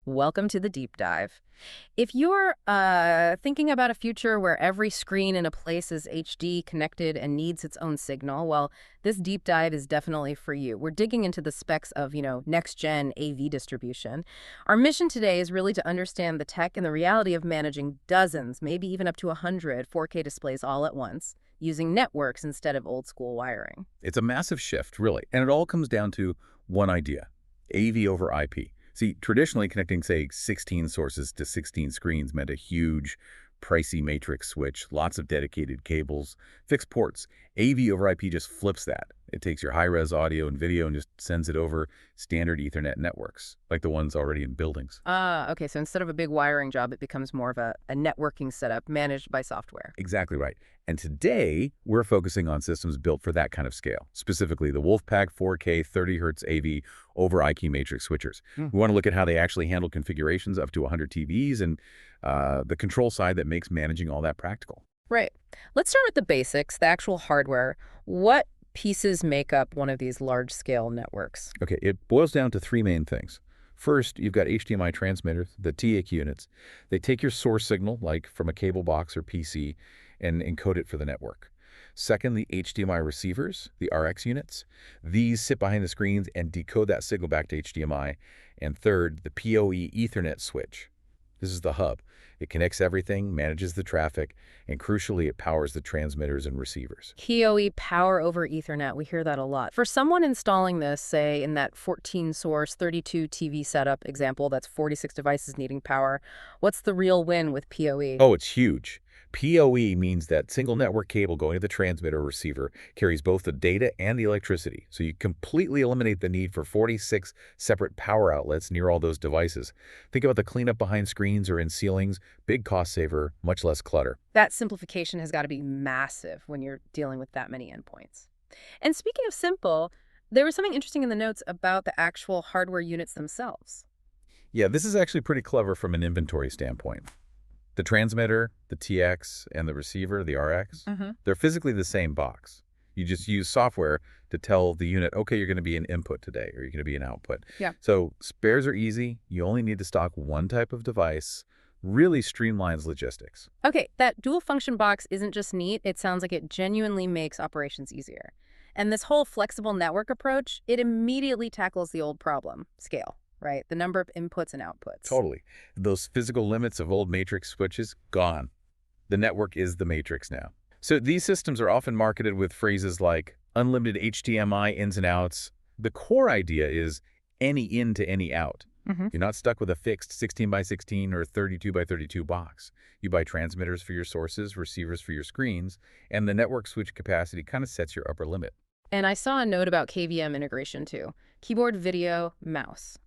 Welcome to the deep dive. If you're thinking about a future where every screen in a place is HD connected and needs its own signal, well, this deep dive is definitely for you. We're digging into the specs of, next-gen AV distribution. Our mission today is really to understand the tech and the reality of managing dozens, maybe even up to 100 4K displays all at once, using networks instead of old-school wiring. It's a massive shift, really, and it all comes down to one idea: AV over IP. See, traditionally connecting, say, 16 sources to 16 screens meant a huge, pricey matrix switch, lots of dedicated cables, fixed ports. AV over IP just flips that. It takes your high-res audio and video and just sends it over standard Ethernet networks, like the ones already in buildings. Okay, so instead of a big wiring job, it becomes more of a networking setup managed by software. Exactly right. And today, we're focusing on systems built for that kind of scale, specifically the WolfPack 4K 30 Hz AV over IP matrix switchers. We want to look at how they actually handle configurations up to 100 TVs and the control side that makes managing all that practical. Right. Let's start with the basics, the actual hardware. What pieces make up one of these large-scale networks? Okay, it boils down to three main things. First, you've got HDMI transmitters, the TX units. They take your source signal, like from a cable box or PC, and encode it for the network. Second, the HDMI receivers, the RX units. These sit behind the screens and decode that signal back to HDMI. And third, the PoE Ethernet switch. This is the hub. It connects everything, manages the traffic, and crucially, it powers the transmitters and receivers. PoE, power over Ethernet. We hear that a lot. For someone installing this, say in that 14-source, 32 TV setup example, that's 46 devices needing power, what's the real win with PoE? Oh, it's huge. PoE means that single network cable going to the transmitter or receiver carries both the data and the electricity, so you completely eliminate the need for 46 separate power outlets near all those devices. Think about the cleanup behind screens or in ceilings. Big cost saver, much less clutter. That simplification has got to be massive when you're dealing with that many endpoints. And speaking of simple, there was something interesting in the notes about the actual hardware units themselves. Yeah, this is actually pretty clever from an inventory standpoint. The transmitter, the TX, and the receiver, the RX, they're physically the same box. You just use software to tell the unit, okay, you're going to be an input today, or you're going to be an output. Yeah. So spares are easy. You only need to stock one type of device. Really streamlines logistics. Okay, that dual function box isn't just neat. It sounds like it genuinely makes operations easier. And this whole flexible network approach, it immediately tackles the old problem, scale. Right? The number of inputs and outputs. Totally. Those physical limits of old matrix switches, gone. The network is the matrix now. So these systems are often marketed with phrases like unlimited HDMI ins and outs. The core idea is any in to any out. You're not stuck with a fixed 16 by 16 or 32 by 32 box. You buy transmitters for your sources, receivers for your screens, and the network switch capacity kind of sets your upper limit. And I saw a note about KVM integration too. Keyboard, video, mouse.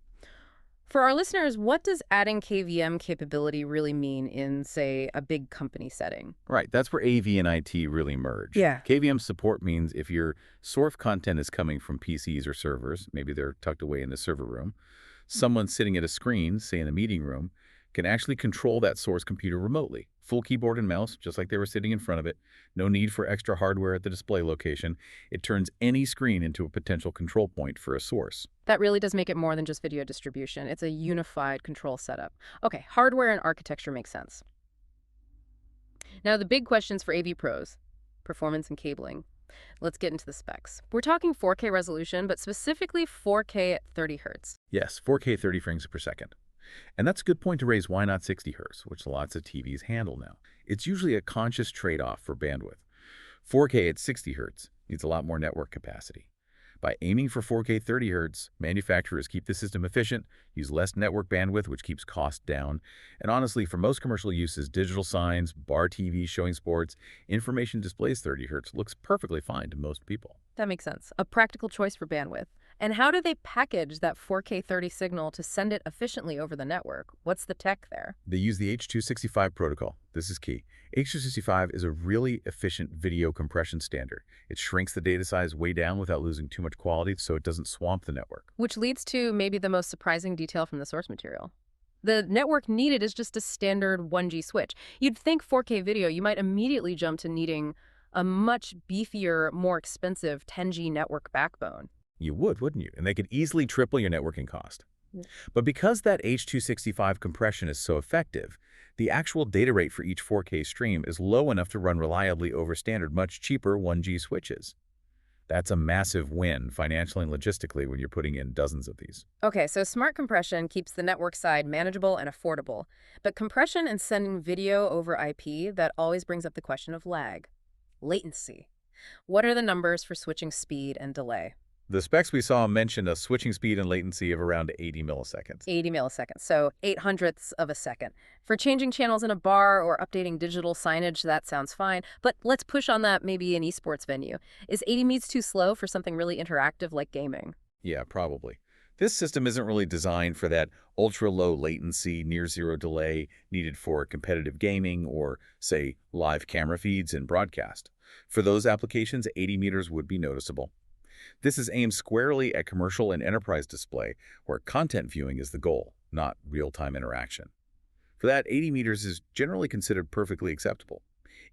For our listeners, what does adding KVM capability really mean in, say, a big company setting? Right, that's where AV and IT really merge. Yeah. KVM support means if your source content is coming from PCs or servers, maybe they're tucked away in the server room, someone sitting at a screen, say in a meeting room, can actually control that source computer remotely. Full keyboard and mouse, just like they were sitting in front of it. No need for extra hardware at the display location. It turns any screen into a potential control point for a source. That really does make it more than just video distribution. It's a unified control setup. Okay, hardware and architecture makes sense. Now the big questions for AV pros, performance and cabling. Let's get into the specs. We're talking 4K resolution, but specifically 4K at 30 Hz. Yes, 4K 30 frames per second. And that's a good point to raise why not 60 Hz, which lots of TVs handle now. It's usually a conscious trade-off for bandwidth. 4K at 60 Hz needs a lot more network capacity. By aiming for 4K 30 Hz, manufacturers keep the system efficient, use less network bandwidth, which keeps costs down. And honestly, for most commercial uses, digital signs, bar TVs showing sports, information displays 30 Hz looks perfectly fine to most people. That makes sense. A practical choice for bandwidth. And how do they package that 4K 30 signal to send it efficiently over the network? What's the tech there? They use the H.265 protocol. This is key. H.265 is a really efficient video compression standard. It shrinks the data size way down without losing too much quality, so it doesn't swamp the network. Which leads to maybe the most surprising detail from the source material. The network needed is just a standard 1G switch. You'd think 4K video, you might immediately jump to needing a much beefier, more expensive 10G network backbone. You would, wouldn't you? And they could easily triple your networking cost. But because that H.265 compression is so effective, the actual data rate for each 4K stream is low enough to run reliably over standard, much cheaper 1G switches. That's a massive win financially and logistically when you're putting in dozens of these. Okay, so smart compression keeps the network side manageable and affordable. But compression and sending video over IP, that always brings up the question of lag. Latency. What are the numbers for switching speed and delay? The specs we saw mentioned a switching speed and latency of around 80 milliseconds. 80 milliseconds, so 8/100ths of a second. For changing channels in a bar or updating digital signage, that sounds fine. But let's push on that maybe in esports venue. Is 80 meets too slow for something really interactive like gaming? Yeah, probably. This system isn't really designed for that ultra-low latency, near-zero delay needed for competitive gaming or, say, live camera feeds in broadcast. For those applications, 80 meters would be noticeable. This is aimed squarely at commercial and enterprise display, where content viewing is the goal, not real-time interaction. For that, 80 meters is generally considered perfectly acceptable.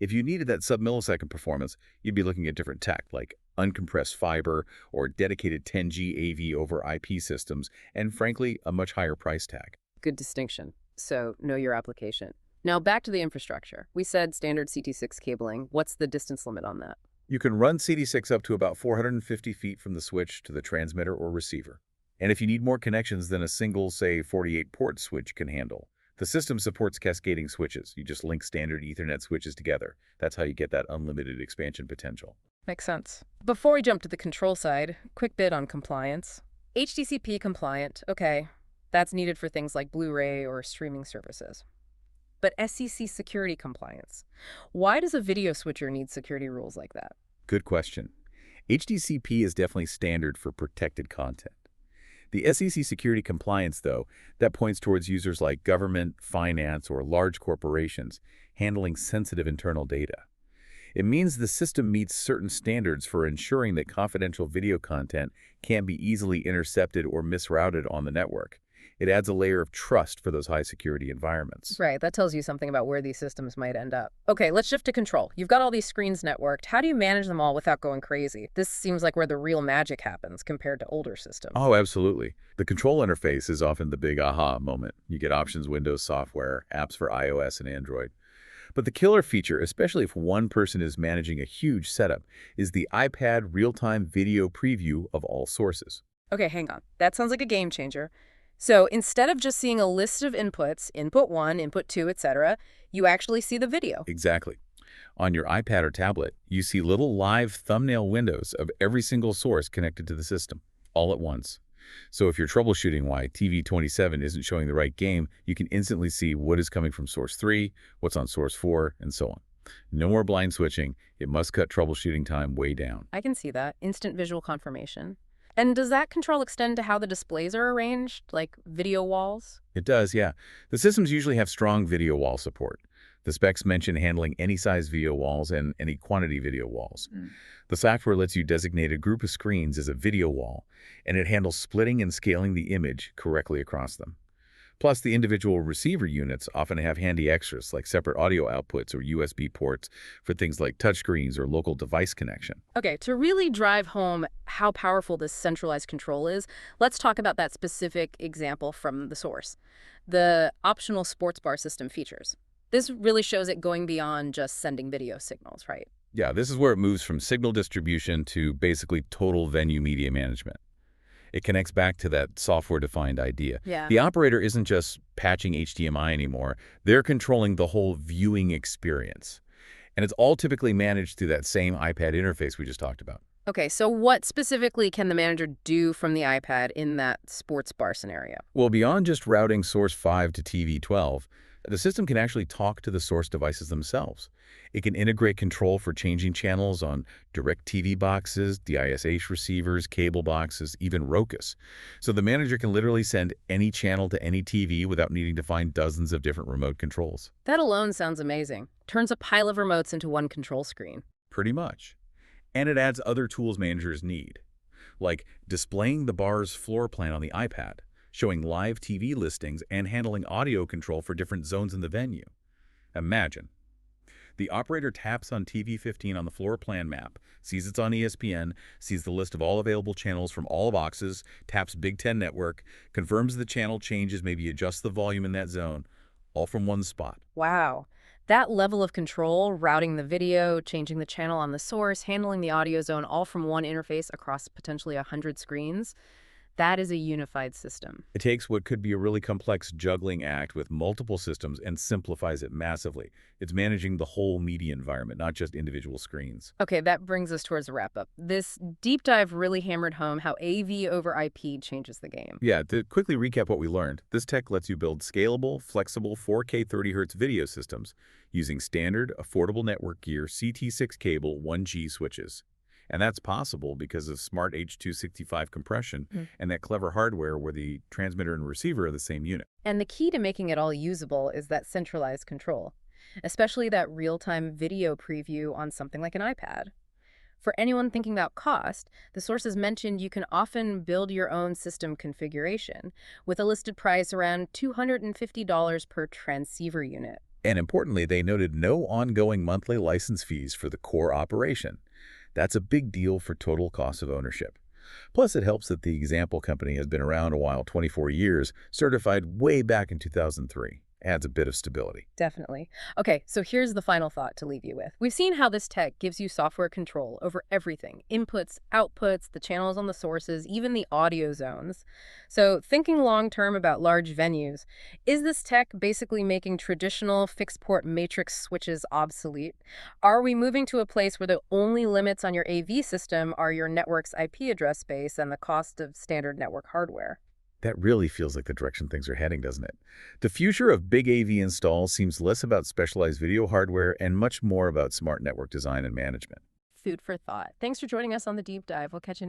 If you needed that sub-millisecond performance, you'd be looking at different tech, like uncompressed fiber or dedicated 10G AV over IP systems, and frankly, a much higher price tag. Good distinction. So know your application. Now back to the infrastructure. We said standard CT6 cabling. What's the distance limit on that? You can run CD6 up to about 450 feet from the switch to the transmitter or receiver. And if you need more connections than a single, say, 48-port switch can handle, the system supports cascading switches. You just link standard Ethernet switches together. That's how you get that unlimited expansion potential. Makes sense. Before we jump to the control side, quick bit on compliance. HDCP compliant, okay, that's needed for things like Blu-ray or streaming services. But SEC security compliance. Why does a video switcher need security rules like that? Good question. HDCP is definitely standard for protected content. The SEC security compliance, though, that points towards users like government, finance, or large corporations handling sensitive internal data. It means the system meets certain standards for ensuring that confidential video content can't be easily intercepted or misrouted on the network. It adds a layer of trust for those high-security environments. Right, that tells you something about where these systems might end up. Okay, let's shift to control. You've got all these screens networked. How do you manage them all without going crazy? This seems like where the real magic happens compared to older systems. Oh, absolutely. The control interface is often the big aha moment. You get options, Windows software, apps for iOS and Android. But the killer feature, especially if one person is managing a huge setup, is the iPad real-time video preview of all sources. Okay, hang on. That sounds like a game changer. So instead of just seeing a list of inputs, input 1, input 2, etc., you actually see the video. Exactly. On your iPad or tablet, you see little live thumbnail windows of every single source connected to the system, all at once. So if you're troubleshooting why TV27 isn't showing the right game, you can instantly see what is coming from source 3, what's on source 4, and so on. No more blind switching. It must cut troubleshooting time way down. I can see that. Instant visual confirmation. And does that control extend to how the displays are arranged, like video walls? It does, yeah. The systems usually have strong video wall support. The specs mention handling any size video walls and any quantity video walls. The software lets you designate a group of screens as a video wall, and it handles splitting and scaling the image correctly across them. Plus, the individual receiver units often have handy extras like separate audio outputs or USB ports for things like touchscreens or local device connection. Okay, to really drive home how powerful this centralized control is, let's talk about that specific example from the source. The optional sports bar system features. This really shows it going beyond just sending video signals, right? Yeah, this is where it moves from signal distribution to basically total venue media management. It connects back to that software-defined idea. Yeah. The operator isn't just patching HDMI anymore. They're controlling the whole viewing experience. And it's all typically managed through that same iPad interface we just talked about. Okay, so what specifically can the manager do from the iPad in that sports bar scenario? Well, beyond just routing source 5 to TV12, the system can actually talk to the source devices themselves. It can integrate control for changing channels on direct TV boxes, DISH receivers, cable boxes, even ROCUS. So the manager can literally send any channel to any TV without needing to find dozens of different remote controls. That alone sounds amazing. Turns a pile of remotes into one control screen. Pretty much. And it adds other tools managers need, like displaying the bar's floor plan on the iPad, showing live TV listings, and handling audio control for different zones in the venue. Imagine. The operator taps on TV 15 on the floor plan map, sees it's on ESPN, sees the list of all available channels from all boxes, taps Big Ten Network, confirms the channel changes, maybe adjusts the volume in that zone, all from one spot. Wow. That level of control, routing the video, changing the channel on the source, handling the audio zone, all from one interface across potentially 100 screens, that is a unified system. It takes what could be a really complex juggling act with multiple systems and simplifies it massively. It's managing the whole media environment, not just individual screens. Okay, that brings us towards a wrap-up. This deep dive really hammered home how AV over IP changes the game. Yeah, to quickly recap what we learned, this tech lets you build scalable, flexible 4K 30Hz video systems using standard, affordable network gear CT6 cable 1G switches. And that's possible because of smart H.265 compression and that clever hardware where the transmitter and receiver are the same unit. And the key to making it all usable is that centralized control, especially that real-time video preview on something like an iPad. For anyone thinking about cost, the sources mentioned you can often build your own system configuration with a listed price around $250 per transceiver unit. And importantly, they noted no ongoing monthly license fees for the core operation. That's a big deal for total cost of ownership. Plus, it helps that the example company has been around a while, 24 years, certified way back in 2003. Adds a bit of stability. Definitely. Okay, so here's the final thought to leave you with. We've seen how this tech gives you software control over everything. Inputs, outputs, the channels on the sources, even the audio zones. So thinking long-term about large venues, is this tech basically making traditional fixed-port matrix switches obsolete? Are we moving to a place where the only limits on your AV system are your network's IP address space and the cost of standard network hardware? That really feels like the direction things are heading, doesn't it? The future of big AV installs seems less about specialized video hardware and much more about smart network design and management. Food for thought. Thanks for joining us on the deep dive. We'll catch you next